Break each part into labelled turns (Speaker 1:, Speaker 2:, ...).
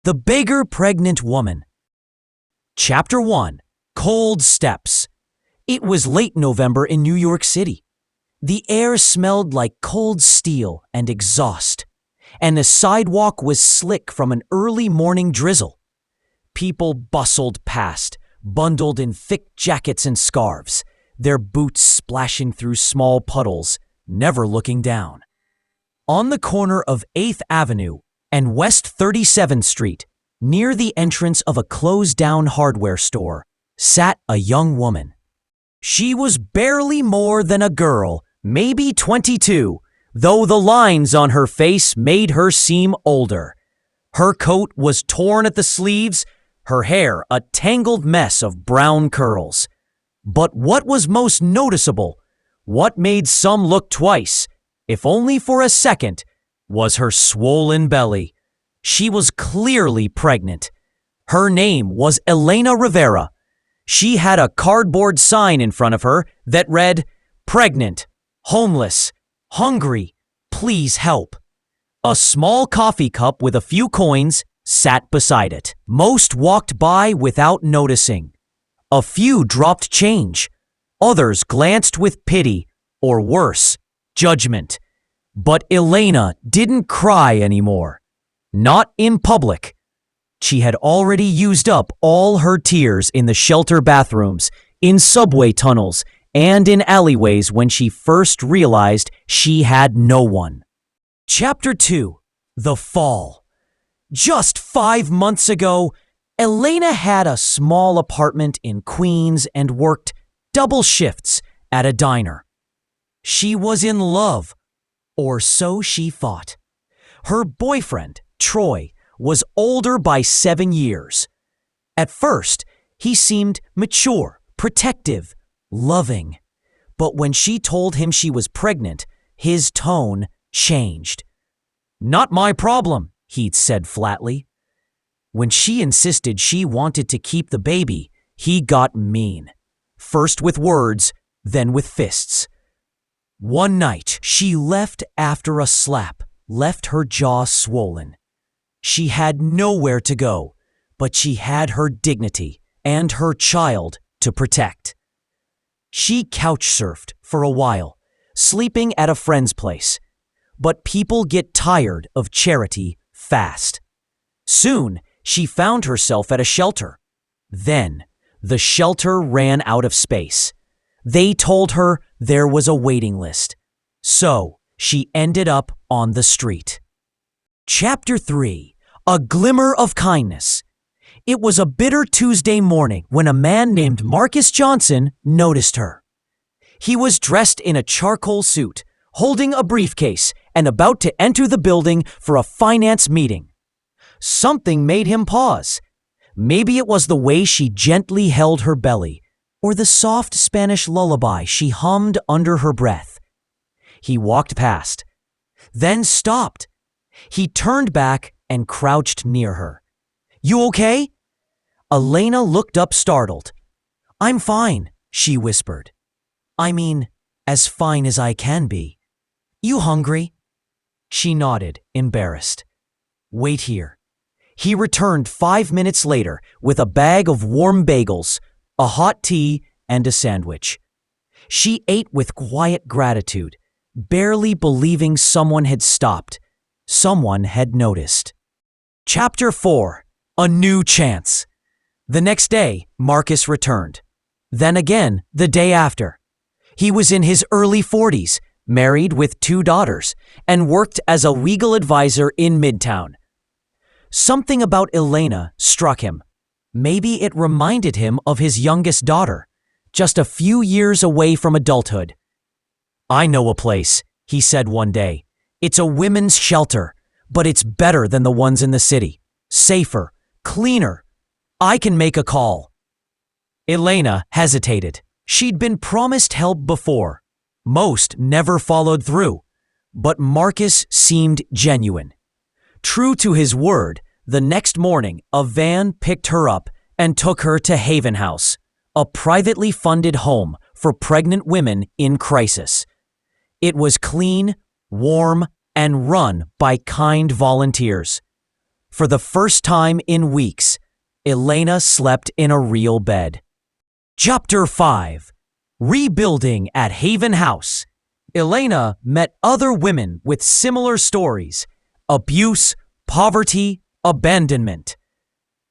Speaker 1: The Beggar Pregnant Woman. Chapter 1. Cold Steps. It was late November in New York City. The air smelled like cold steel and exhaust, and the sidewalk was slick from an early morning drizzle. People bustled past, bundled in thick jackets and scarves, their boots splashing through small puddles, never looking down. On the corner of 8th Avenue and West 37th Street, near the entrance of a closed-down hardware store, sat a young woman. She was barely more than a girl, maybe 22, though the lines on her face made her seem older. Her coat was torn at the sleeves, her hair a tangled mess of brown curls. But what was most noticeable, what made some look twice, if only for a second, was her swollen belly. She was clearly pregnant. Her name was Elena Rivera. She had a cardboard sign in front of her that read, "Pregnant, homeless, hungry, please help." A small coffee cup with a few coins sat beside it. Most walked by without noticing. A few dropped change. Others glanced with pity, or worse, judgment. But Elena didn't cry anymore. Not in public. She had already used up all her tears in the shelter bathrooms, in subway tunnels, and in alleyways when she first realized she had no one. Chapter 2. The Fall. Just 5 months ago, Elena had a small apartment in Queens and worked double shifts at a diner. She was in love, or so she thought. Her boyfriend, Troy, was older by 7 years. At first, he seemed mature, protective, loving. But when she told him she was pregnant, his tone changed. "Not my problem," he'd said flatly. When she insisted she wanted to keep the baby, he got mean. First with words, then with fists. One night, she left after a slap left her jaw swollen. She had nowhere to go, but she had her dignity and her child to protect. She couch surfed for a while, sleeping at a friend's place. But people get tired of charity fast. Soon, she found herself at a shelter. Then, the shelter ran out of space. They told her there was a waiting list. So, she ended up on the street. Chapter 3. A Glimmer of Kindness. It was a bitter Tuesday morning when a man named Marcus Johnson noticed her. He was dressed in a charcoal suit, holding a briefcase, and about to enter the building for a finance meeting. Something made him pause. Maybe it was the way she gently held her belly, or the soft Spanish lullaby she hummed under her breath. He walked past, then stopped. He turned back and crouched near her. "You okay?" Elena looked up startled. "I'm fine," she whispered. "I mean, as fine as I can be. You hungry?" She nodded, embarrassed. "Wait here." He returned 5 minutes later with a bag of warm bagels, a hot tea, and a sandwich. She ate with quiet gratitude, barely believing someone had stopped, someone had noticed. Chapter 4. A New Chance. The next day, Marcus returned. Then again, the day after. He was in his early 40s, married with 2 daughters, and worked as a legal advisor in Midtown. Something about Elena struck him. Maybe it reminded him of his youngest daughter, just a few years away from adulthood. "I know a place," he said one day. "It's a women's shelter, but it's better than the ones in the city. Safer, cleaner. I can make a call." Elena hesitated. She'd been promised help before. Most never followed through, but Marcus seemed genuine. True to his word, the next morning, a van picked her up and took her to Haven House, a privately funded home for pregnant women in crisis. It was clean, warm, and run by kind volunteers. For the first time in weeks, Elena slept in a real bed. Chapter 5. Rebuilding at Haven House. Elena met other women with similar stories: abuse, poverty, abandonment.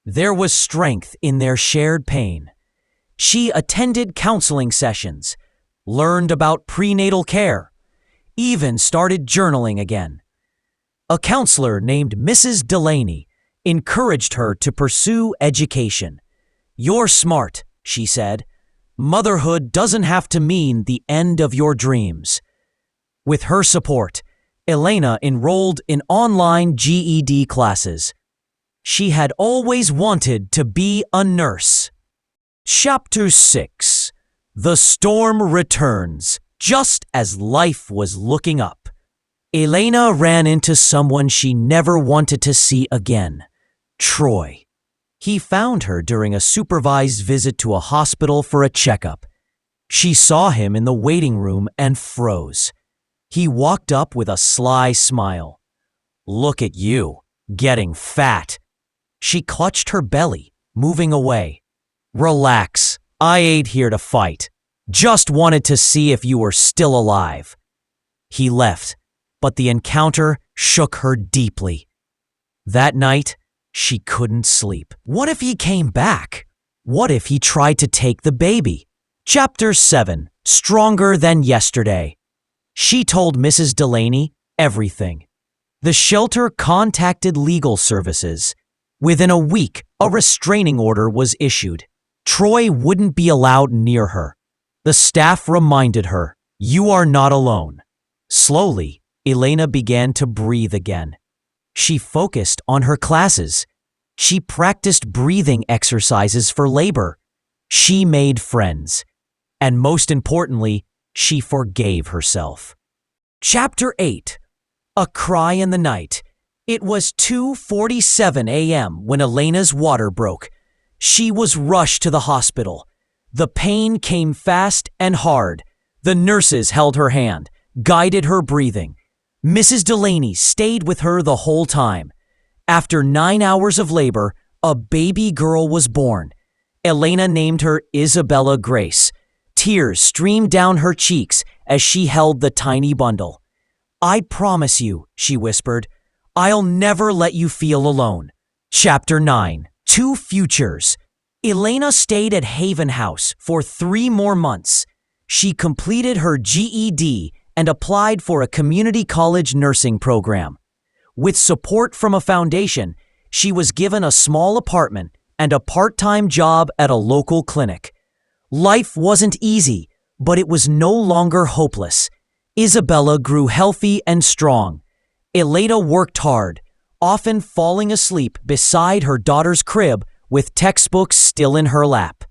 Speaker 1: There was strength in their shared pain. She attended counseling sessions, learned about prenatal care, even started journaling again. A counselor named Mrs. Delaney encouraged her to pursue education. "You're smart," she said. "Motherhood doesn't have to mean the end of your dreams." With her support, Elena enrolled in online GED classes. She had always wanted to be a nurse. Chapter 6. The storm returns. Just as life was looking up, Elena ran into someone she never wanted to see again: Troy. He found her during a supervised visit to a hospital for a checkup. She saw him in the waiting room and froze. He walked up with a sly smile. "Look at you, getting fat." She clutched her belly, moving away. "Relax, I ain't here to fight. Just wanted to see if you were still alive." He left, but the encounter shook her deeply. That night, she couldn't sleep. What if he came back? What if he tried to take the baby? Chapter 7. Stronger than yesterday. She told Mrs. Delaney everything. The shelter contacted legal services. Within a week, a restraining order was issued. Troy wouldn't be allowed near her. The staff reminded her, "You are not alone." Slowly, Elena began to breathe again. She focused on her classes. She practiced breathing exercises for labor. She made friends. And most importantly, she forgave herself. Chapter 8. A Cry in the Night. It was 2:47 a.m. when Elena's water broke. She was rushed to the hospital. The pain came fast and hard. The nurses held her hand, guided her breathing. Mrs. Delaney stayed with her the whole time. After 9 hours of labor, a baby girl was born. Elena named her Isabella Grace. Tears streamed down her cheeks as she held the tiny bundle. "I promise you," she whispered, "I'll never let you feel alone." Chapter 9. Two Futures. Elena stayed at Haven House for 3 more months. She completed her GED and applied for a community college nursing program. With support from a foundation, she was given a small apartment and a part-time job at a local clinic. Life wasn't easy, but it was no longer hopeless. Isabella grew healthy and strong. Elena worked hard, often falling asleep beside her daughter's crib with textbooks still in her lap.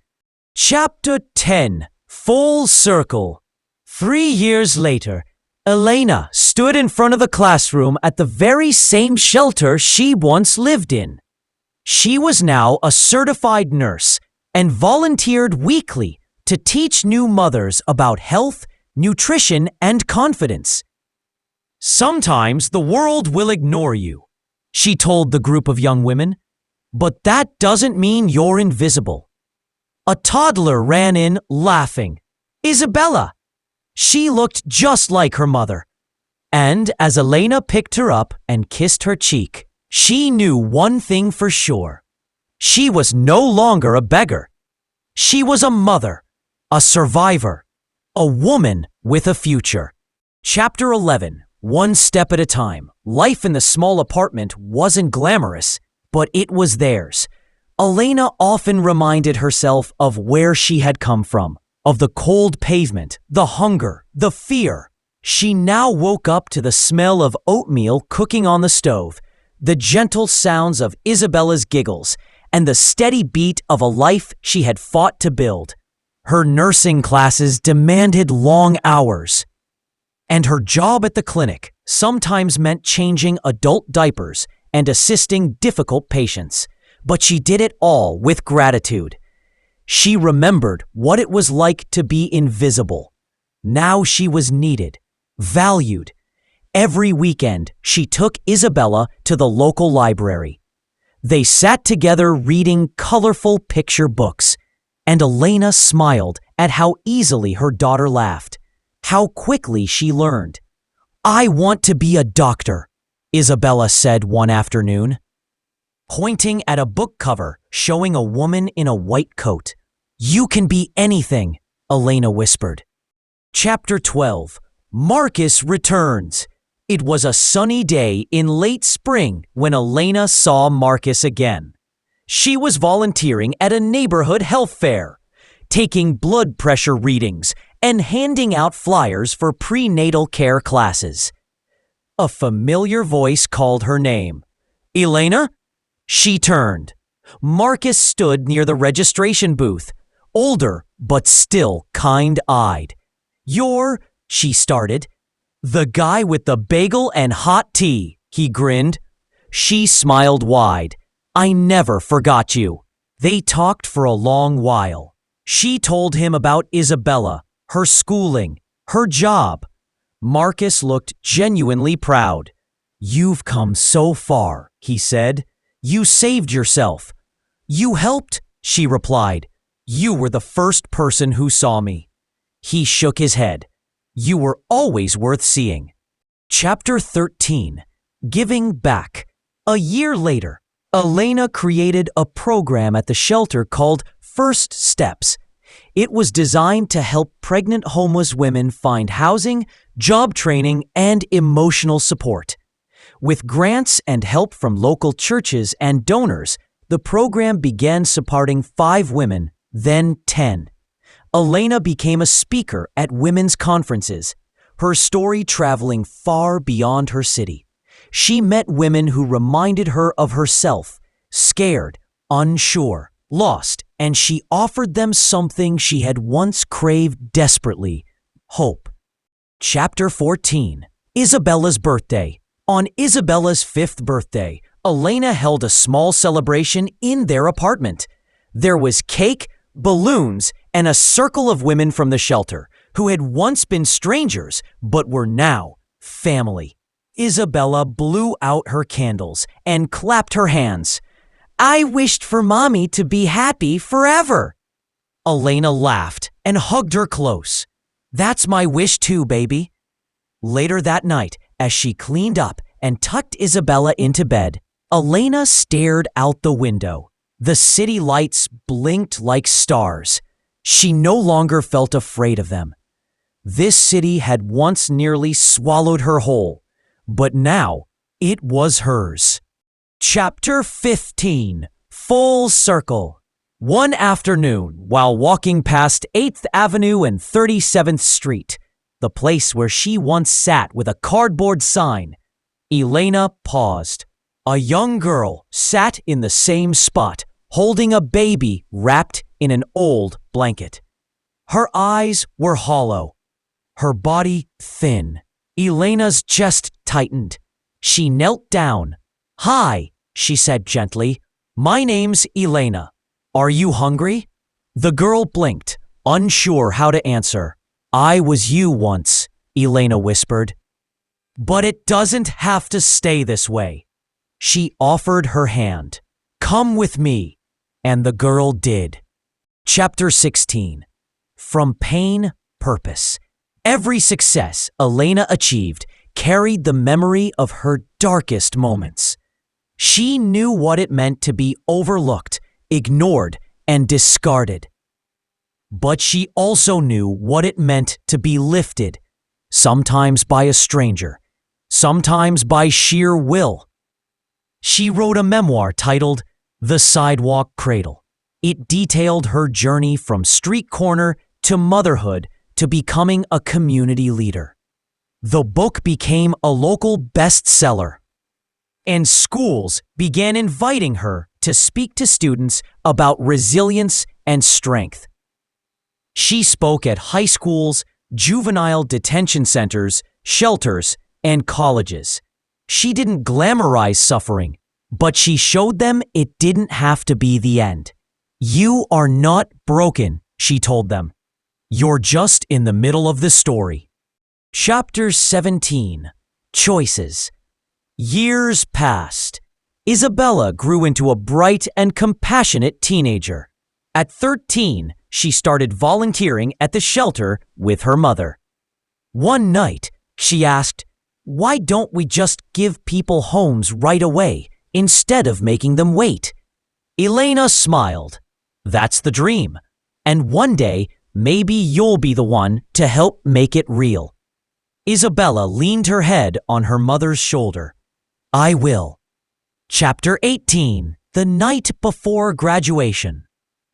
Speaker 1: Chapter 10. Full Circle. 3 years later, Elena stood in front of the classroom at the very same shelter she once lived in. She was now a certified nurse and volunteered weekly to teach new mothers about health, nutrition, and confidence. "Sometimes the world will ignore you," she told the group of young women, "but that doesn't mean you're invisible." A toddler ran in laughing. "Isabella!" She looked just like her mother. And as Elena picked her up and kissed her cheek, she knew one thing for sure. She was no longer a beggar. She was a mother, a survivor, a woman with a future. Chapter 11. One step at a time. Life in the small apartment wasn't glamorous, but it was theirs. Elena often reminded herself of where she had come from, of the cold pavement, the hunger, the fear. She now woke up to the smell of oatmeal cooking on the stove, the gentle sounds of Isabella's giggles, and the steady beat of a life she had fought to build. Her nursing classes demanded long hours, and her job at the clinic sometimes meant changing adult diapers and assisting difficult patients. But she did it all with gratitude. She remembered what it was like to be invisible. Now she was needed, valued. Every weekend, she took Isabella to the local library. They sat together reading colorful picture books, and Elena smiled at how easily her daughter laughed, how quickly she learned. "I want to be a doctor," Isabella said one afternoon, pointing at a book cover showing a woman in a white coat. "You can be anything," Elena whispered. Chapter 12. Marcus returns. It was a sunny day in late spring when Elena saw Marcus again. She was volunteering at a neighborhood health fair, taking blood pressure readings and handing out flyers for prenatal care classes. A familiar voice called her name. "Elena?" She turned. Marcus stood near the registration booth, older but still kind-eyed. "You're," she started. "The guy with the bagel and hot tea," he grinned. She smiled wide. "I never forgot you." They talked for a long while. She told him about Isabella, her schooling, her job. Marcus looked genuinely proud. "You've come so far," he said. "You saved yourself." "You helped," she replied. "You were the first person who saw me." He shook his head. "You were always worth seeing." Chapter 13. Giving Back. A year later, Elena created a program at the shelter called First Steps. It was designed to help pregnant homeless women find housing, job training, and emotional support. With grants and help from local churches and donors, the program began supporting 5 women, then 10. Elena became a speaker at women's conferences, her story traveling far beyond her city. She met women who reminded her of herself, scared, unsure, lost, and she offered them something she had once craved desperately: hope. Chapter 14. Isabella's birthday. On Isabella's 5th birthday, Elena held a small celebration in their apartment. There was cake, balloons, and a circle of women from the shelter who had once been strangers but were now family. Isabella blew out her candles and clapped her hands. "I wished for Mommy to be happy forever." Elena laughed and hugged her close. "That's my wish too, baby." Later that night, as she cleaned up and tucked Isabella into bed, Elena stared out the window. The city lights blinked like stars. She no longer felt afraid of them. This city had once nearly swallowed her whole, but now it was hers. Chapter 15. Full Circle. One afternoon, while walking past 8th Avenue and 37th Street, the place where she once sat with a cardboard sign, Elena paused. A young girl sat in the same spot, holding a baby wrapped in an old blanket. Her eyes were hollow, her body thin. Elena's chest tightened. She knelt down. "Hi," she said gently. "My name's Elena. Are you hungry?" The girl blinked, unsure how to answer. "I was you once," Elena whispered. "But it doesn't have to stay this way." She offered her hand. "Come with me." And the girl did. Chapter 16. From Pain, Purpose. Every success Elena achieved carried the memory of her darkest moments. She knew what it meant to be overlooked, ignored, and discarded. But she also knew what it meant to be lifted, sometimes by a stranger, sometimes by sheer will. She wrote a memoir titled The Sidewalk Cradle. It detailed her journey from street corner to motherhood to becoming a community leader. The book became a local bestseller, and schools began inviting her to speak to students about resilience and strength. She spoke at high schools, juvenile detention centers, shelters, and colleges. She didn't glamorize suffering, but she showed them it didn't have to be the end. "You are not broken," she told them. "You're just in the middle of the story." Chapter 17. Choices. Years passed. Isabella grew into a bright and compassionate teenager. At 13, she started volunteering at the shelter with her mother. One night, she asked, "Why don't we just give people homes right away instead of making them wait?" Elena smiled. "That's the dream. And one day, maybe you'll be the one to help make it real." Isabella leaned her head on her mother's shoulder. "I will." Chapter 18. The Night Before Graduation.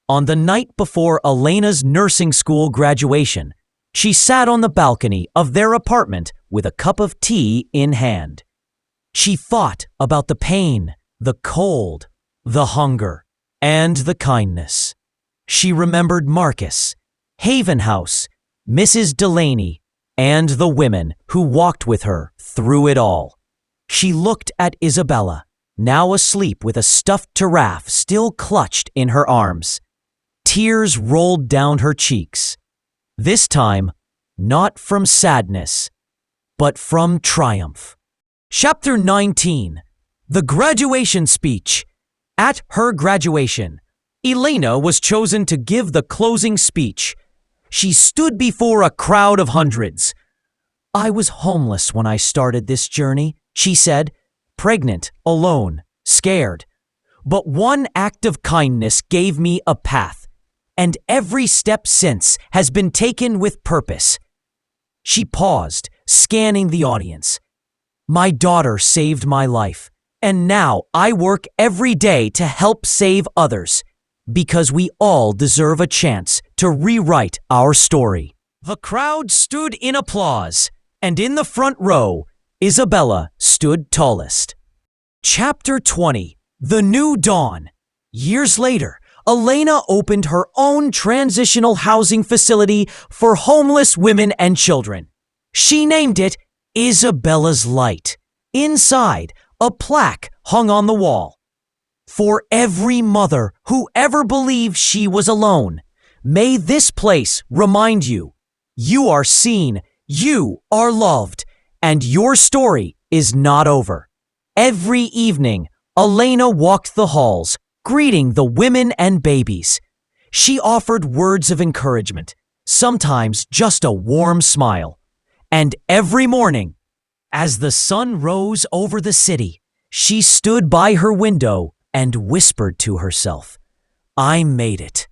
Speaker 1: On the night before Elena's nursing school graduation, she sat on the balcony of their apartment with a cup of tea in hand. She thought about the pain, the cold, the hunger, and the kindness. She remembered Marcus, Haven House, Mrs. Delaney, and the women who walked with her through it all. She looked at Isabella, now asleep with a stuffed giraffe still clutched in her arms. Tears rolled down her cheeks. This time, not from sadness, but from triumph. Chapter 19. The Graduation Speech. At her graduation, Elena was chosen to give the closing speech. She stood before a crowd of hundreds. "I was homeless when I started this journey," she said, pregnant, alone, scared. "But one act of kindness gave me a path, and every step since has been taken with purpose." She paused, scanning the audience. "My daughter saved my life, and now I work every day to help save others, because we all deserve a chance to rewrite our story." The crowd stood in applause, and in the front row, Isabella stood tallest. Chapter 20. The New Dawn. Years later, Elena opened her own transitional housing facility for homeless women and children. She named it Isabella's Light. Inside, a plaque hung on the wall. "For every mother who ever believed she was alone, may this place remind you, you are seen, you are loved, and your story is not over." Every evening, Elena walked the halls, greeting the women and babies. She offered words of encouragement, sometimes just a warm smile. And every morning, as the sun rose over the city, she stood by her window and whispered to herself, "I made it.